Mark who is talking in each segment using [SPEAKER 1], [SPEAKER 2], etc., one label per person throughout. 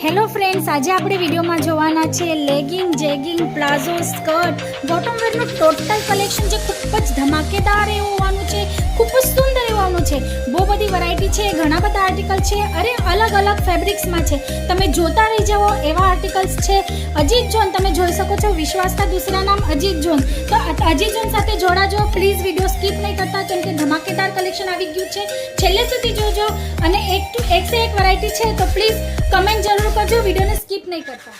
[SPEAKER 1] Hello friends, આજે આપણે વિડીયોમાં જોવાના છે legging, jegging, palazzo, skirt, bottom વેરનું ટોટલ કલેક્શન જે ખૂબ જ ધમાકેદાર એવું હોવાનું છે, ખૂબ જ સુંદર એવું હોવાનું છે. બહુ બધી વેરાયટી છે, ઘણા બધા આર્ટિકલ છે, અરે અલગ અલગ ફેબ્રિક્સમાં છે. તમે જોતા રહી જાઓ એવા આર્ટિકલ્સ છે. અજીત જોન તમે જોઈ શકો છો, વિશ્વાસ કા દૂસરા નામ અજીત જોન. તો અજીત જોન સાથે જોડાજો પ્લીઝ, વિડીયો સ્કીપ નહીં કરતા કેમ કે ધમાકેદાર કલેક્શન આવી ગયું છે. છેલ્લે સુધી જોજો અને એક સે એક વેરાયટી છે તો પ્લીઝ કમેન્ટ જરૂર કરજો, વિડીયોને સ્કીપ નહીં કરતા.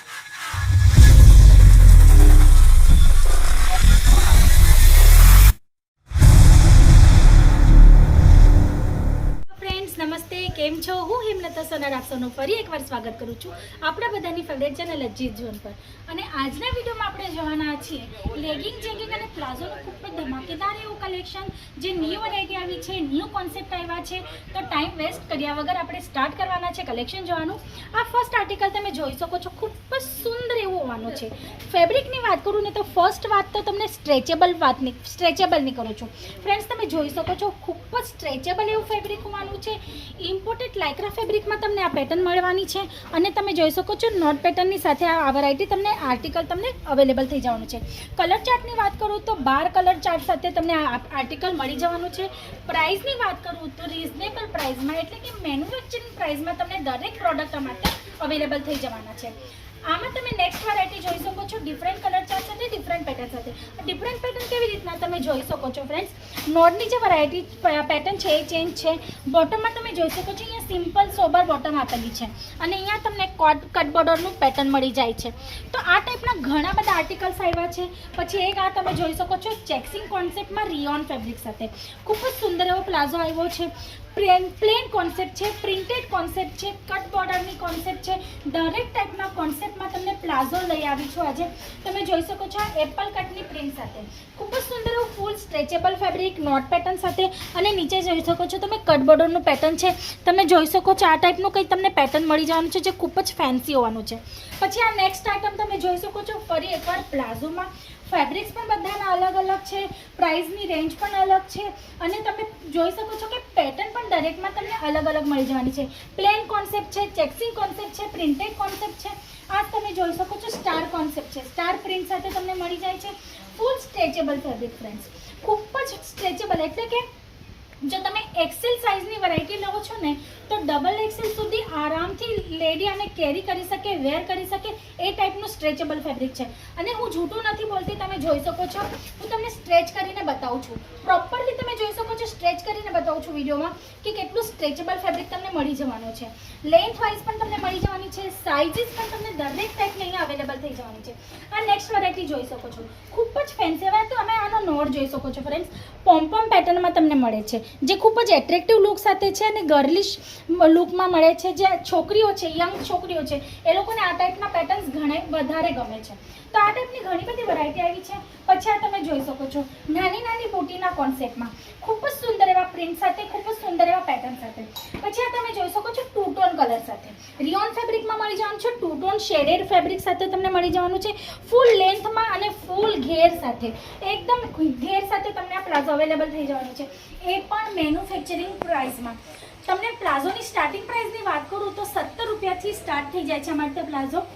[SPEAKER 1] નમસ્તે, કેમ છો? હું હિમલતા સોનાર આપ સૌનું ફરી એકવાર સ્વાગત કરું છું આપણા બધાની ફેવરેટ ચેનલ અજીત જોન પર. અને આજના વિડીયોમાં આપણે જોવાના છીએ લેગિંગ, જેગિંગ અને પ્લાઝોનું ખૂબ જ ધમાકેદાર એવું કલેક્શન જે ન્યૂ વેરાયટી આવી છે, ન્યૂ કોન્સેપ્ટ આવ્યા છે. તો ટાઈમ વેસ્ટ કર્યા વગર આપણે સ્ટાર્ટ કરવાના છે કલેક્શન જોવાનું. આ ફર્સ્ટ આર્ટિકલ તમે જોઈ શકો છો, ખૂબ જ સુંદર એવું હોવાનું છે. ફેબ્રિકની વાત કરું ને તો ફર્સ્ટ વાત તો તમને સ્ટ્રેચેબલની કરું છું ફ્રેન્ડ્સ. તમે જોઈ શકો છો ખૂબ જ સ્ટ્રેચેબલ એવું ફેબ્રિક હોવાનું છે. ઇમ્પોર્ટેડ લાઇક્રા ફેબ્રિકમાં તમને આ પેટર્ન મળવાની છે અને તમે જોઈ શકો છો નોટ પેટર્નની સાથે આ વેરાયટી તમને આર્ટિકલ તમને અવેલેબલ થઈ જવાનું છે. કલર ચાર્ટની વાત કરું તો 12 કલર ચાર્ટ સાથે તમને આ આર્ટિકલ મળી જવાનું છે. પ્રાઇસની વાત કરું તો રિઝનેબલ પ્રાઇસમાં એટલે કે મેન્યુફેક્ચરિંગ પ્રાઇસમાં તમને દરેક પ્રોડક્ટ માટે અવેલેબલ થઈ જવાના છે. આમાં તમે નેક્સ્ટ વેરાયટી જોઈ શકો છો ડિફરન્ટ કલર ચાર્ટ સાથે, ડિફરન્ટ પેટર્ન સાથે. ડિફરન્ટ પેટર્ન કેવી રીતના તમે જોઈ શકો છો ફ્રેન્ડ્સ. નોટની જે વેરાયટી પેટર્ન છે એ ચેન્જ છે. બોટમમાં તમે જોઈ શકો છો અહીંયા સિમ્પલ સોબર બોટમ આપેલી છે અને અહીંયા તમને કટ બોર્ડરનું પેટર્ન મળી જાય છે. તો આ ટાઈપના ઘણા બધા આર્ટિકલ્સ આવ્યા છે. પછી એક આ તમે જોઈ શકો છો ચેક્સિંગ કોન્સેપ્ટમાં રિયોન ફેબ્રિક સાથે ખૂબ જ સુંદર એવો પ્લાઝો આવ્યો છે. પ્લેન કોન્સેપ્ટ છે, પ્રિન્ટેડ કોન્સેપ્ટ છે, કટ બોર્ડરની કોન્સેપ્ટ છે. દરેક ટાઈપના કોન્સેપ્ટમાં તમને પ્લાઝો લઈ આવી છું આજે. તમે જોઈ શકો છો આ એપલ કટની પ્રિન્ટ સાથે ખૂબ જ સુંદર એવું ફૂલ સ્ટ્રેચેબલ ફેબ્રિક નોટ પેટર્ન સાથે અને નીચે જોઈ શકો છો તમે કટ બોર્ડરનું પેટર્ન છે. તમે જોઈ શકો છો આ ટાઈપનું કંઈ તમને પેટર્ન મળી જવાનું છે જે ખૂબ જ ફેન્સી હોવાનું છે. પછી આ નેક્સ્ટ આઇટમ તમે જોઈ શકો છો ફરી એકવાર પ્લાઝોમાં. ફેબ્રિક્સ પણ બધાના અલગ અલગ છે, પ્રાઇસની રેન્જ પણ અલગ છે અને તમે જોઈ શકો છો કે પેટર્ન પણ દરેકમાં તમને અલગ અલગ મળી જવાની છે. પ્લેન કોન્સેપ્ટ છે, ચેક્સિંગ કોન્સેપ્ટ છે, પ્રિન્ટેડ કોન્સેપ્ટ છે. આ તમે જોઈ શકો છો સ્ટાર કોન્સેપ્ટ છે, સ્ટાર પ્રિન્ટ સાથે તમને મળી જાય છે. ફૂલ સ્ટ્રેચેબલ ફેબ્રિક ફ્રેન્ડ્સ, ખૂબ જ સ્ટ્રેચેબલ એટલે કે જો તમે એક્સેલ સાઇઝની વેરાયટી લો છો ને તો ડબલ એક્સેલ સુધી આરામથી લેડી આને કેરી કરી શકે, વેર કરી શકે એ ટાઈપનું સ્ટ્રેચેબલ ફેબ્રિક છે. અને હું જૂઠું નથી બોલતી, તમે જોઈ શકો છો હું તમને સ્ટ્રેચ કરીને બતાવું છું. પ્રોપરલી તમે જોઈ શકો છો, સ્ટ્રેચ કરીને બતાવું છું વિડીયોમાં કે કેટલું સ્ટ્રેચેબલ ફેબ્રિક તમને મળી જવાનું છે. લેન્થ વાઇઝ પણ તમને મળી જવાની છે, સાઇઝીસ પણ તમને દરેક ટાઈપની અહીંયા અવેલેબલ થઈ જવાની છે. આ નેક્સ્ટ વેરાયટી જોઈ શકો છો, ખૂબ જ ફેન્સી. હવે તો અમે આનો નોટ જોઈ શકો છો ફ્રેન્ડ્સ, પોમ્પોમ પેટર્નમાં તમને મળે છે જે ખૂબ જ એટ્રેક્ટિવ લુક સાથે છે અને ગર્લિશ લુકમાં મળે છે. જે છોકરીઓ છે, યંગ છોકરીઓ છે એ લોકોને આ ટાઈપના પેટર્ન્સ વધારે ગમે છે. તો આ ટાઈપની ઘણી બધી વેરાયટી આવી છે. પછી આ તમે જોઈ શકો છો નાની નાની બુટીના કોન્સેપ્ટમાં ખૂબ જ સુંદર એવા પ્રિન્ટ સાથે, ખૂબ જ સુંદર એવા પેટર્ન સાથે. પછી આ તમે જોઈ શકો છો ટુ ટોન કલર સાથે રિયોન ફેબ્રિકમાં મળી જવાનું છે. ટુ ટોન શેડેડ ફેબ્રિક સાથે તમને મળી જવાનું છે. ફૂલ લેન્થમાં અને ફૂલ ઘેર સાથે, એકદમ ઘેર સાથે તમને આ પ્લાઝો અવેલેબલ થઈ જવાનું છે. એ પણ મેન્યુફેક્ચરિંગ પ્રાઇસમાં. તમને પ્લાઝોની સ્ટાર્ટિંગ પ્રાઇસની વાત કરું તો 17 રૂપિયાથી સ્ટાર્ટ થઈ જાય છે અમારે ત્યાં પ્લાઝો.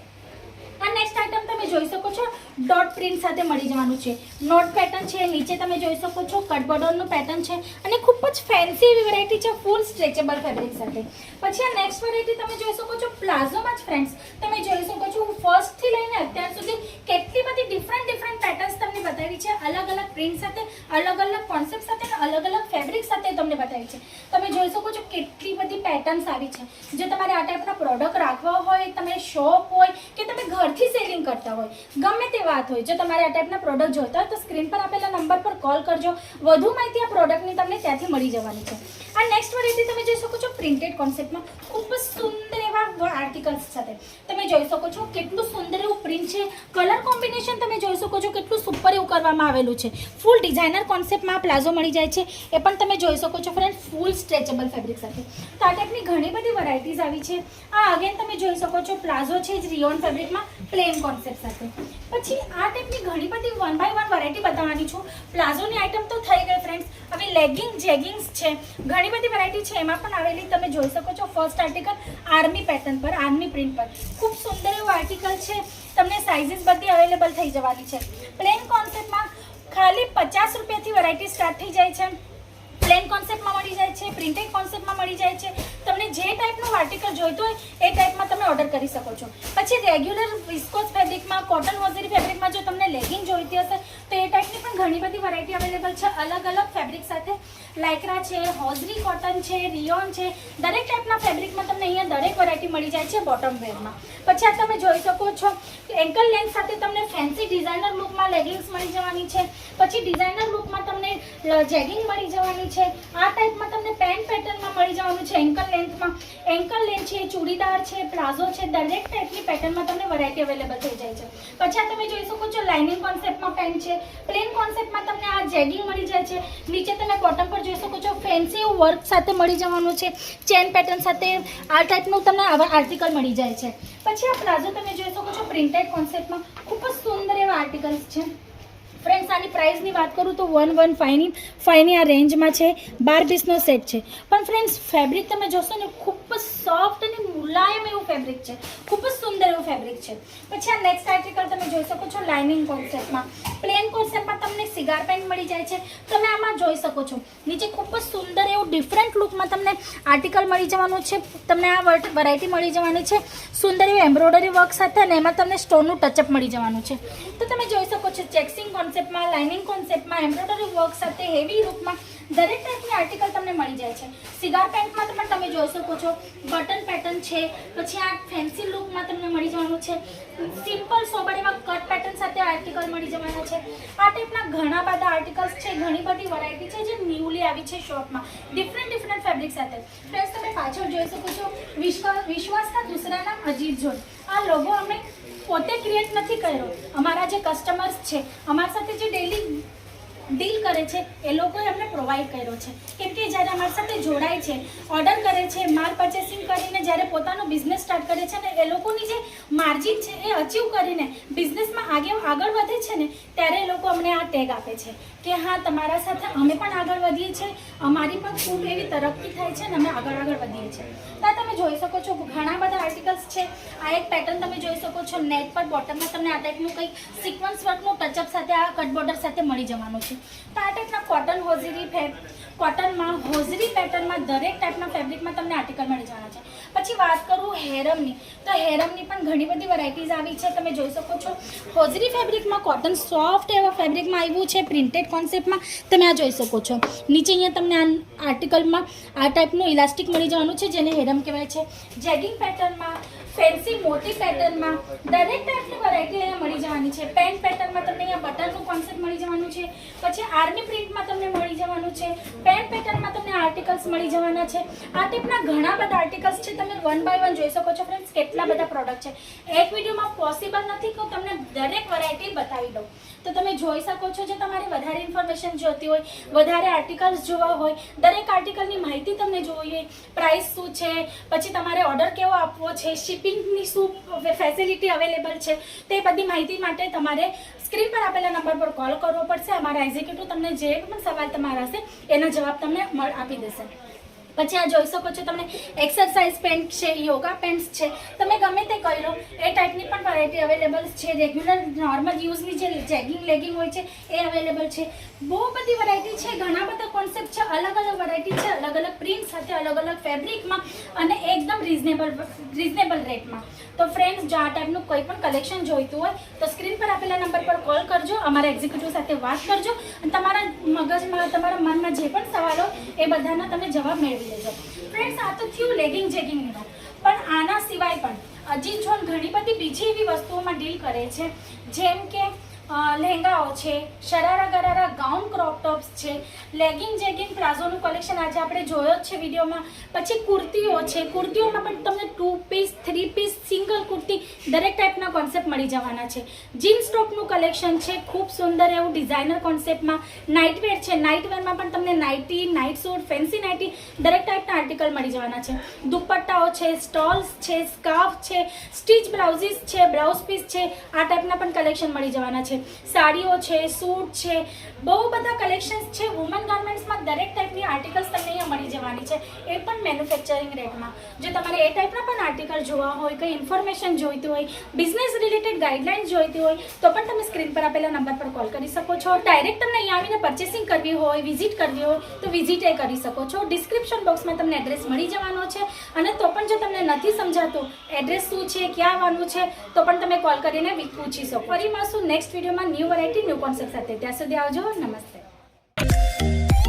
[SPEAKER 1] આ નેક્સ્ટ આઇટમ તમે જોઈ શકો છો ડોટ પ્રિન્ટ સાથે મળી જવાનું છે. નોટ પેટર્ન છે, નીચે તમે જોઈ શકો છો કટ બોર્ડરનું પેટર્ન છે અને ખૂબ જ ફેન્સી એવી વેરાયટી છે ફૂલ સ્ટ્રેચેબલ ફેબ્રિક સાથે. પછી આ નેક્સ્ટ વેરાયટી તમે જોઈ શકો છો પ્લાઝોમાં જ ફ્રેન્ડ્સ. તમે જોઈ શકો છો હું ફર્સ્ટથી લઈને અત્યાર સુધી કેટલી બધી ડિફરન્ટ પેટર્ન્સ તમને બતાવી છે. અલગ અલગ પ્રિન્ટ સાથે, અલગ અલગ કોન્સેપ્ટ સાથે અને અલગ અલગ ફેબ્રિક સાથે તમને બતાવી છે. તમે જોઈ શકો છો કેટલી બધી પેટર્ન્સ આવી છે. જો તમારે આ ટાઈપના પ્રોડક્ટ રાખવા હોય, તમે શોપ હોય કે તમે ઘરથી સેલિંગ કરતા હોય, ગમે તે વાત હોય, જો તમારે આ ટાઈપના પ્રોડક્ટ જોઈતા હોય તો સ્ક્રીન પર આપેલા નંબર પર કોલ કરજો. વધુ માહિતી આ પ્રોડક્ટની તમને ત્યાંથી મળી જવાની છે. આ નેક્સ્ટ વેરાયટી તમે જોઈ શકો છો પ્રિન્ટેડ કોન્સેપ્ટમાં ખૂબ જ સુંદર એવા આર્ટિકલ્સ સાથે. તમે તમે જોઈ શકો છો કેટલું સુંદર એવું પ્રિન્ટ છે, કલર કોમ્બિનેશન તમે જોઈ શકો છો કેટલું સુપર એવું કરવામાં આવેલું છે. ફૂલ ડિઝાઇનર કોન્સેપ્ટમાં પ્લાઝો મળી જાય છે, એ પણ તમે જોઈ શકો છો ફ્રેન્ડ, ફૂલ સ્ટ્રેચેબલ ફેબ્રિક સાથે. તો આ ટાઈપની ઘણી બધી વેરાયટીઝ આવી છે. આ અગેન તમે જોઈ શકો છો પ્લાઝો છે જ રિયોન ફેબ્રિકમાં પ્લેન કોન્સેપ્ટ સાથે. પછી આ ટાઈપની ઘણી બધી 1 બાય 1 વેરાયટી બતાવવાની છું. પ્લાઝોની આઇટમ તો થઈ ગઈ ફ્રેન્ડ્સ. હવે લેગિંગ જેગિંગ્સ છે, ઘણી બધી વેરાયટી છે, એમાં પણ આવેલી તમે જોઈ શકો છો. ફર્સ્ટ આર્ટિકલ આર્મી પેટર્ન પર, આર્મી પ્રિન્ટ પર, ખૂબ સુંદર એવું આર્ટિકલ છે. તમને સાઇઝીસ બધી અવેલેબલ થઈ જવાની છે. પ્લેન કોન્સેપ્ટમાં ખાલી 50 રૂપિયાથી વેરાયટી સ્ટાર્ટ થઈ જાય છે. પ્લેન કોન્સેપ્ટમાં મળી જાય છે, પ્રિન્ટેડ કોન્સેપ્ટમાં મળી જાય છે. તમને જે ટાઈપનું આર્ટિકલ જોઈતું હોય એ ટાઈપમાં તમે ઓર્ડર કરી શકો છો. પછી રેગ્યુલર વિસ્કોસ ફેબ્રિકમાં, કોટન હોઝરી ફેબ્રિકમાં જો તમને લેગિંગ જોઈતી હશે તો એ ટાઈપની પણ ઘણી બધી વેરાયટી અવેલેબલ છે, અલગ અલગ ફેબ્રિક સાથે. લાઇક્રા છે, હોઝરી કોટન છે, રિયોન છે, દરેક ટાઈપના ફેબ્રિકમાં તમને અહીંયા દરેક વેરાયટી મળી જાય છે બોટમ વેરમાં. પછી આ તમે જોઈ શકો છો એન્કલ લેન્થ સાથે તમને ફેન્સી ડિઝાઇનર લુકમાં લેગિંગ્સ મળી જવાની છે. પછી ડિઝાઇનર લુકમાં તમને જેગિંગ મળી જવાની છે. આ ટાઈપમાં તમને પેન્ટ પેટર્નમાં મળી જવાનું છે. એન્કલ લેન્થમાં, એન્કલ લેન્થ છે, ચૂડીદાર છે, પ્લાઝો છે, દરેક ટાઈપની પેટર્નમાં તમને વેરાયટી અવેલેબલ થઈ જાય છે. પછી આ તમે જોઈ શકો છો લાઇનિંગ કોન્સેપ્ટમાં પેન્ટ છે. પ્લેન કોન્સેપ્ટમાં તમને આ જેગિંગ મળી જાય છે. નીચે તમે બોટમ પર જોઈ શકો છો ફેન્સી વર્ક સાથે મળી જવાનું છે, ચેન પેટર્ન સાથે. આ ટાઈપનું તમને આવા આર્ટિકલ મળી જાય છે. પછી આ પ્લાઝો તમે જોઈ શકો છો પ્રિન્ટેડ કોન્સેપ્ટમાં, ખૂબ જ સુંદર એવા આર્ટિકલ્સ છે. ફ્રેન્ડ્સ આની પ્રાઇસની વાત કરું તો 115ની આ રેન્જમાં છે. 12 પીસનો સેટ છે. પણ ફ્રેન્ડ્સ ફેબ્રિક તમે જોશો ને ખૂબ જ સોફ્ટ અને મુલાયમ એવું ફેબ્રિક છે, ખૂબ જ સુંદર એવું ફેબ્રિક છે. પછી આ નેક્સ્ટ આર્ટિકલ તમે જોઈ શકો છો લાઇનિંગ કોન્સેપ્ટમાં, પ્લેન કોન્સેપ્ટમાં તમને સિગાર પેન્ટ મળી જાય છે. તમે આમાં જોઈ શકો છો નીચે ખૂબ જ સુંદર એવું ડિફરન્ટ લુકમાં તમને આર્ટિકલ મળી જવાનું છે. તમને આ વેરાયટી મળી જવાની છે સુંદર એવું એમ્બ્રોઇડરી વર્ક સાથે, અને એમાં તમને સ્ટોનનું ટચઅપ મળી જવાનું છે. તો તમે જોઈ શકો છો ચેક્સિંગ કોન્સેપ્ટમાં, લાઇનિંગ કોન્સેપ્ટમાં, એમ્બ્રોઇડરી વર્ક સાથે હેવી લુકમાં દરેક ટાઈપની આર્ટિકલ તમને મળી જાય છે. સિગાર પેન્ટમાં પણ તમે જોઈ શકો છો બટન પેટર્ન છે. પછી આ ફેન્સી લુકમાં તમને મળી જવાનું છે. સિમ્પલ સોબર એવા કટ પેટર્ન સાથે આર્ટિકલ મળી જવાના છે. આ ટાઈપના ઘણા બધા આર્ટિકલ્સ છે, ઘણી બધી વેરાયટી છે જે ન્યૂલી આવી છે શોપમાં, ડિફરન્ટ ફેબ્રિક સાથે. ફ્રેન્ડ્સ તમે પાછળ જોઈ શકો છો વિશ્વાસ કા દૂસરા નામ અજીત જોન. આ લોગો અમે પોતે ક્રિએટ નથી કર્યો, અમારા જે કસ્ટમર્સ છે, અમારા સાથે જે ડેલી ડીલ કરે છે એ લોકોએ અમને પ્રોવાઈડ કર્યો છે. કેમ કે જ્યારે અમારી સાથે જોડાય છે, ઓર્ડર કરે છે, માલ પરચેસિંગ કરીને જ્યારે પોતાનો બિઝનેસ સ્ટાર્ટ કરે છે ને એ લોકોની જે માર્જિન છે એ અચીવ કરીને બિઝનેસમાં આગળ વધે છે ને, ત્યારે એ લોકો અમને આ ટેગ આપે છે કે હા તમારા સાથે અમે પણ આગળ વધીએ છીએ, અમારી પણ ખૂબ એવી તરક્કી થાય છે ને અમે આગળ વધીએ છીએ. તો તમે જોઈ શકો છો ઘણા બધા આર્ટિકલ્સ છે. આ એક પેટર્ન તમે જોઈ શકો છો, નેટ પર બોટમમાં તમને આ ટાઈપનું કંઈક સિક્વન્સ વર્કનું ટચઅપ સાથે આ કટ બોર્ડર સાથે મળી જવાનું છે. તો આ ટાઈપના કોટન હોઝરી કોટનમાં, હોઝરી પેટર્નમાં દરેક ટાઈપના ફેબ્રિકમાં તમને આર્ટિકલ મળી જવાના છે. પછી વાત કરું હેરમની, તો હેરમની પણ ઘણી બધી વેરાયટીઝ આવી છે. તમે જોઈ શકો છો હોઝરી ફેબ્રિકમાં, કોટન સોફ્ટ એવા ફેબ્રિકમાં આવ્યું છે, પ્રિન્ટેડ કોન્સેપ્ટમાં તમે આ જોઈ શકો છો. નીચે અહીંયા તમને આ આર્ટિકલમાં આ ટાઈપનું ઇલાસ્ટિક મળી જવાનું છે જેને હેરમ કહેવાય છે. જેગિંગ પેટર્નમાં, ફેન્સી મોટી પેટર્નમાં દરેક ટાઈપની વેરાયટી અહીંયા મળી જવાની છે. પેન્ટ પેટર્નમાં તમને અહીંયા બટનનું કોન્સેપ્ટ મળી જવાનું છે. પછી આર્મી પ્રિન્ટમાં તમને મળી જવાનું છે. પેન્ટ પેટર્નમાં તમને આર્ટિકલ્સ મળી જવાના છે. આ ટાઈપના ઘણા બધા આર્ટિકલ્સ છે. તમે 1 બાય 1 જોઈ શકો છો ફ્રેન્ડ્સ, કેટલા બધા પ્રોડક્ટ છે. એક વિડીયોમાં પોસિબલ નથી કે તમને દરેક વેરાયટી બતાવી દઉં. તો તમે જોઈ શકો છો, જો તમારે વધારે ઇન્ફોર્મેશન જોઈતી હોય, વધારે આર્ટિકલ્સ જોવા હોય, દરેક આર્ટિકલની માહિતી તમને જોવી હોય, પ્રાઇસ શું છે, પછી તમારે ઓર્ડર કેવો આપવો છે, શિપિંગની શું ફેસિલિટી અવેલેબલ છે, તે બધી માહિતી માટે તમારે સ્ક્રીન પર આપેલા નંબર પર કોલ કરવો પડશે. અમારા એક્ઝિક્યુટિવ તમને જે પણ સવાલ તમારા હશે એના જવાબ તમને આપી દેશે. પછી આ જોઈ શકો છો તમને એક્સરસાઇઝ પેન્ટ છે, યોગા પેન્ટ્સ છે, તમે ગમે તે કહી લો એ ટાઈપની પણ વેરાયટી અવેલેબલ છે. રેગ્યુલર નોર્મલ યુઝની જે જેગિંગ લેગિંગ હોય છે એ અવેલેબલ છે. બહુ બધી વેરાયટી છે, ઘણા બધા કોન્સેપ્ટ છે, અલગ વેરાયટી છે, અલગ પ્રિન્ટ સાથે, અલગ ફેબ્રિકમાં અને એકદમ રિઝનેબલ રેટમાં. તો ફ્રેન્ડ્સ જો આ ટાઈપનું કોઈ પણ કલેક્શન જોઈતું હોય તો સ્ક્રીન પર આપેલા નંબર પર કોલ કરજો, અમારા એક્ઝિક્યુટિવ સાથે વાત કરજો અને તમારા મગજમાં, તમારા મનમાં જે પણ સવાલ હોય એ બધાના તમે જવાબ મેળવી લેજો. ફ્રેન્ડ્સ આ તો થયું લેગિંગ જેગિંગની વાત, પણ આના સિવાય પણ અજીત જોન ઘણી બધી બીજી એવી વસ્તુઓમાં ડીલ કરે છે, જેમ કે લહેંગાઓ છે, શરારા ગરારા ગાઉન ક્રોપ ટોપ્સ છે, લેગિંગ જેગિંગ પ્લાઝોનું કલેક્શન આજે આપણે જોયો જ છે વિડીયોમાં. પછી કુર્તીઓ છે, કુર્તીઓમાં પણ તમને 2 પીસ 3 પીસ સિંગલ કુર્તી દરેક ટાઈપના કોન્સેપ્ટ મળી જવાના છે. જીન્સ ટોપનું કલેક્શન છે ખૂબ સુંદર એવું ડિઝાઇનર કોન્સેપ્ટમાં. નાઇટવેર છે, નાઇટવેરમાં પણ તમને nightie, night suit, fancy nightie દરેક ટાઈપના આર્ટિકલ મળી જવાના છે. દુપટ્ટાઓ છે, સ્ટોલ્સ છે, સ્કાર્ફ છે, સ્ટીચ બ્લાઉઝીસ છે, બ્લાઉઝ પીસ છે, આ ટાઈપના પણ કલેક્શન મળી જવાના છે. સાડીઓ છે, સૂટ છે, બહુ બધા કલેક્શન્સ છે. વુમન ગાર્મેન્ટ્સમાં દરેક ટાઈપની આર્ટિકલ્સ તમને અહીંયા મળી જવાની છે, એ પણ મેન્યુફેક્ચરિંગ રેટમાં. જો તમારે એ ટાઈપના પણ આર્ટિકલ જોવા હોય, કંઈ ઇન્ફોર્મેશન જોઈતી હોય, બિઝનેસ રિલેટેડ ગાઈડલાઇન્સ જોઈતી હોય તો પણ તમે સ્ક્રીન પર આપેલા નંબર પર કોલ કરી શકો છો. ડાયરેક્ટ તમને અહીંયા આવીને પરચેસિંગ કરવી હોય, વિઝિટ કરવી હોય તો વિઝિટ એ કરી શકો છો. ડિસ્ક્રિપ્શન બોક્સમાં તમને એડ્રેસ મળી જવાનો છે. અને તો પણ જો તમને નથી સમજાતું એડ્રેસ શું છે, ક્યાં આવવાનું છે, તો પણ તમે કોલ કરીને પૂછી શકો. ફરી મળશું નેક્સ્ટ વિડીયોમાં ન્યૂ વેરાયટી, ન્યૂ કોન્સેપ્ટ સાથે. ત્યાં સુધી આવજો. નમસ્તે.